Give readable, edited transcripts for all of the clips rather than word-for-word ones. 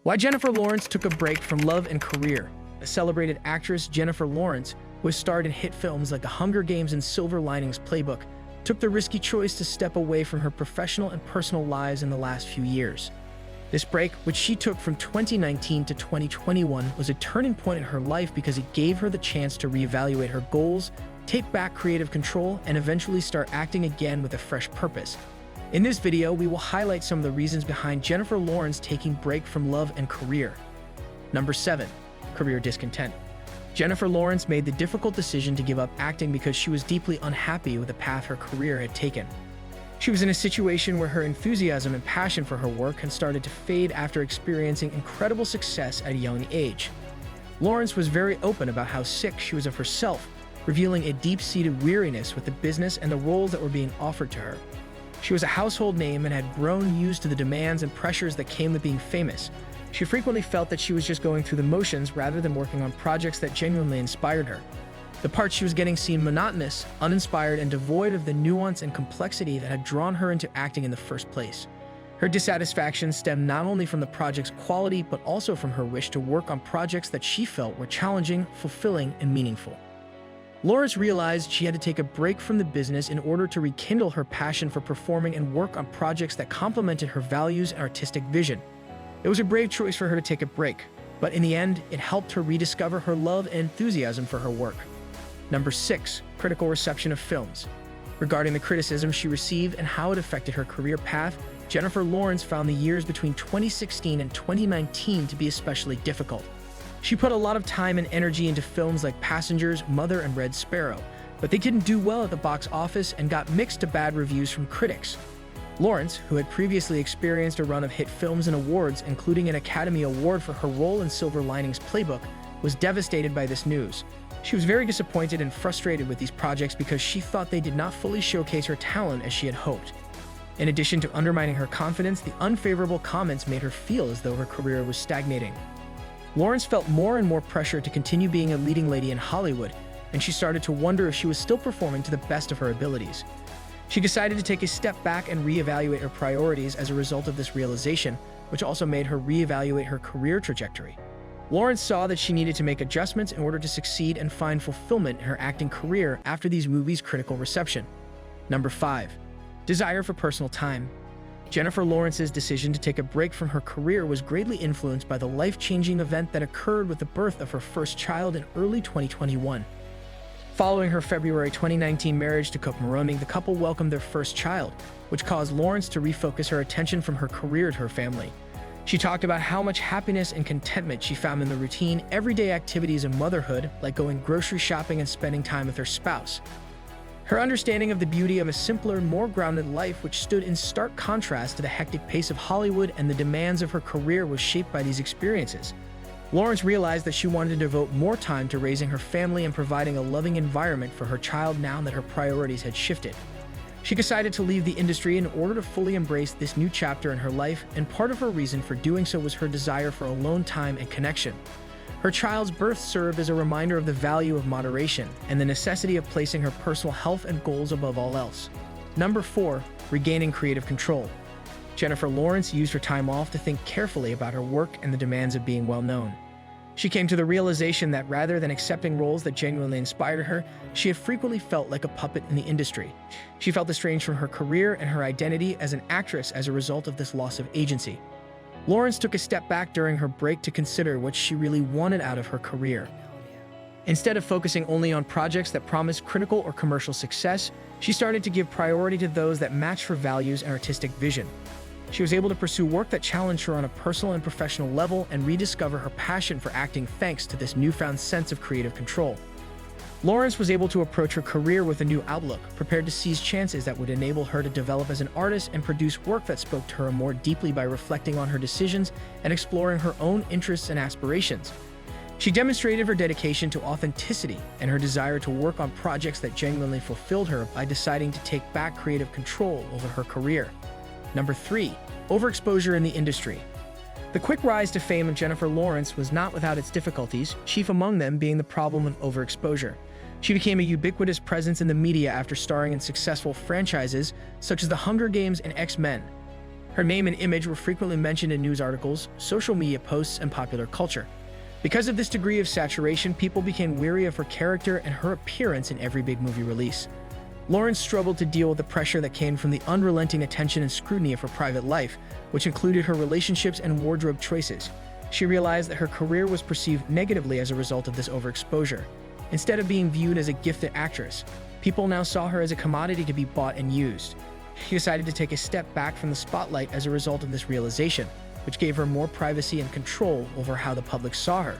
Why Jennifer Lawrence took a break from love and career. A celebrated actress, Jennifer Lawrence, who has starred in hit films like The Hunger Games and Silver Linings Playbook, took the risky choice to step away from her professional and personal lives in the last few years. This break, which she took from 2019 to 2021, was a turning point in her life because it gave her the chance to reevaluate her goals, take back creative control, and eventually start acting again with a fresh purpose. In this video, we will highlight some of the reasons behind Jennifer Lawrence taking a break from love and career. Number 7. Career discontent. Jennifer Lawrence made the difficult decision to give up acting because she was deeply unhappy with the path her career had taken. She was in a situation where her enthusiasm and passion for her work had started to fade after experiencing incredible success at a young age. Lawrence was very open about how sick she was of herself, revealing a deep-seated weariness with the business and the roles that were being offered to her. She was a household name and had grown used to the demands and pressures that came with being famous. She frequently felt that she was just going through the motions rather than working on projects that genuinely inspired her. The parts she was getting seemed monotonous, uninspired, and devoid of the nuance and complexity that had drawn her into acting in the first place. Her dissatisfaction stemmed not only from the project's quality, but also from her wish to work on projects that she felt were challenging, fulfilling, and meaningful. Lawrence realized she had to take a break from the business in order to rekindle her passion for performing and work on projects that complemented her values and artistic vision. It was a brave choice for her to take a break, but in the end, it helped her rediscover her love and enthusiasm for her work. Number 6. Critical reception of films. Regarding the criticism she received and how it affected her career path, Jennifer Lawrence found the years between 2016 and 2019 to be especially difficult. She put a lot of time and energy into films like Passengers, Mother, and Red Sparrow, but they didn't do well at the box office and got mixed to bad reviews from critics. Lawrence, who had previously experienced a run of hit films and awards, including an Academy Award for her role in Silver Linings Playbook, was devastated by this news. She was very disappointed and frustrated with these projects because she thought they did not fully showcase her talent as she had hoped. In addition to undermining her confidence, the unfavorable comments made her feel as though her career was stagnating. Lawrence felt more and more pressure to continue being a leading lady in Hollywood, and she started to wonder if she was still performing to the best of her abilities. She decided to take a step back and reevaluate her priorities as a result of this realization, which also made her reevaluate her career trajectory. Lawrence saw that she needed to make adjustments in order to succeed and find fulfillment in her acting career after these movies' critical reception. Number 5. Desire for personal time. Jennifer Lawrence's decision to take a break from her career was greatly influenced by the life-changing event that occurred with the birth of her first child in early 2021. Following her February 2019 marriage to Cook Maroney, the couple welcomed their first child, which caused Lawrence to refocus her attention from her career to her family. She talked about how much happiness and contentment she found in the routine, everyday activities of motherhood, like going grocery shopping and spending time with her spouse. Her understanding of the beauty of a simpler, more grounded life, which stood in stark contrast to the hectic pace of Hollywood and the demands of her career, was shaped by these experiences. Lawrence realized that she wanted to devote more time to raising her family and providing a loving environment for her child now that her priorities had shifted. She decided to leave the industry in order to fully embrace this new chapter in her life, and part of her reason for doing so was her desire for alone time and connection. Her child's birth served as a reminder of the value of moderation and the necessity of placing her personal health and goals above all else. Number 4. Regaining creative control. Jennifer Lawrence used her time off to think carefully about her work and the demands of being well-known. She came to the realization that rather than accepting roles that genuinely inspired her, she had frequently felt like a puppet in the industry. She felt estranged from her career and her identity as an actress as a result of this loss of agency. Lawrence took a step back during her break to consider what she really wanted out of her career. Instead of focusing only on projects that promised critical or commercial success, she started to give priority to those that matched her values and artistic vision. She was able to pursue work that challenged her on a personal and professional level and rediscover her passion for acting thanks to this newfound sense of creative control. Lawrence was able to approach her career with a new outlook, prepared to seize chances that would enable her to develop as an artist and produce work that spoke to her more deeply by reflecting on her decisions and exploring her own interests and aspirations. She demonstrated her dedication to authenticity and her desire to work on projects that genuinely fulfilled her by deciding to take back creative control over her career. Number 3. Overexposure in the industry. The quick rise to fame of Jennifer Lawrence was not without its difficulties, chief among them being the problem of overexposure. She became a ubiquitous presence in the media after starring in successful franchises such as The Hunger Games and X-Men. Her name and image were frequently mentioned in news articles, social media posts, and popular culture. Because of this degree of saturation, people became weary of her character and her appearance in every big movie release. Lawrence struggled to deal with the pressure that came from the unrelenting attention and scrutiny of her private life, which included her relationships and wardrobe choices. She realized that her career was perceived negatively as a result of this overexposure. Instead of being viewed as a gifted actress, people now saw her as a commodity to be bought and used. She decided to take a step back from the spotlight as a result of this realization, which gave her more privacy and control over how the public saw her.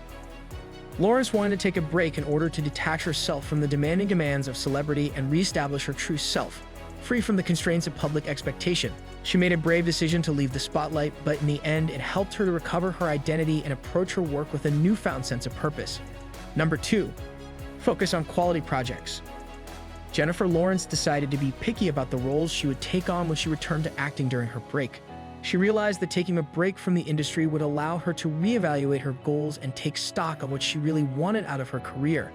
Lawrence wanted to take a break in order to detach herself from the demanding demands of celebrity and reestablish her true self, free from the constraints of public expectation. She made a brave decision to leave the spotlight, but in the end, it helped her to recover her identity and approach her work with a newfound sense of purpose. Number 2. Focus on quality projects. Jennifer Lawrence decided to be picky about the roles she would take on when she returned to acting during her break. She realized that taking a break from the industry would allow her to reevaluate her goals and take stock of what she really wanted out of her career.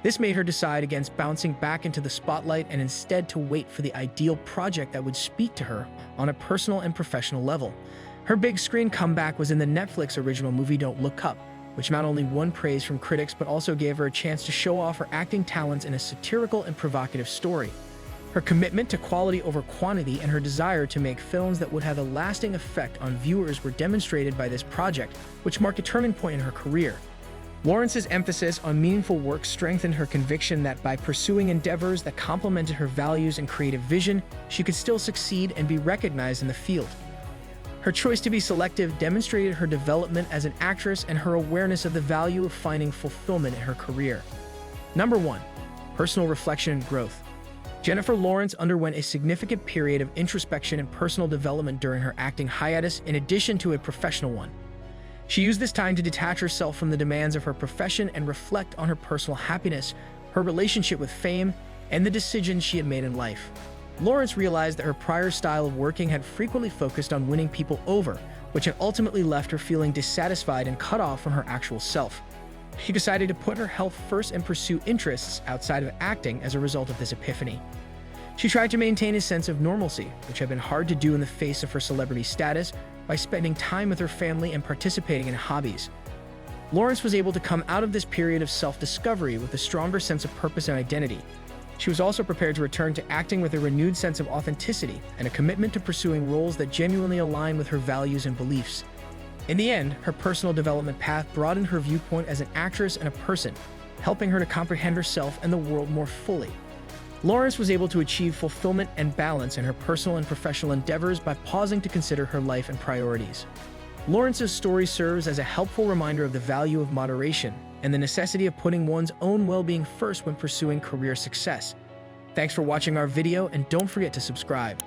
This made her decide against bouncing back into the spotlight and instead to wait for the ideal project that would speak to her on a personal and professional level. Her big screen comeback was in the Netflix original movie Don't Look Up, which not only won praise from critics but also gave her a chance to show off her acting talents in a satirical and provocative story. Her commitment to quality over quantity and her desire to make films that would have a lasting effect on viewers were demonstrated by this project, which marked a turning point in her career. Lawrence's emphasis on meaningful work strengthened her conviction that by pursuing endeavors that complemented her values and creative vision, she could still succeed and be recognized in the field. Her choice to be selective demonstrated her development as an actress and her awareness of the value of finding fulfillment in her career. Number 1. Personal reflection and growth. Jennifer Lawrence underwent a significant period of introspection and personal development during her acting hiatus in addition to a professional one. She used this time to detach herself from the demands of her profession and reflect on her personal happiness, her relationship with fame, and the decisions she had made in life. Lawrence realized that her prior style of working had frequently focused on winning people over, which had ultimately left her feeling dissatisfied and cut off from her actual self. She decided to put her health first and pursue interests outside of acting as a result of this epiphany. She tried to maintain a sense of normalcy, which had been hard to do in the face of her celebrity status, by spending time with her family and participating in hobbies. Lawrence was able to come out of this period of self-discovery with a stronger sense of purpose and identity. She was also prepared to return to acting with a renewed sense of authenticity and a commitment to pursuing roles that genuinely align with her values and beliefs. In the end, her personal development path broadened her viewpoint as an actress and a person, helping her to comprehend herself and the world more fully. Lawrence was able to achieve fulfillment and balance in her personal and professional endeavors by pausing to consider her life and priorities. Lawrence's story serves as a helpful reminder of the value of moderation and the necessity of putting one's own well-being first when pursuing career success. Thanks for watching our video, and don't forget to subscribe.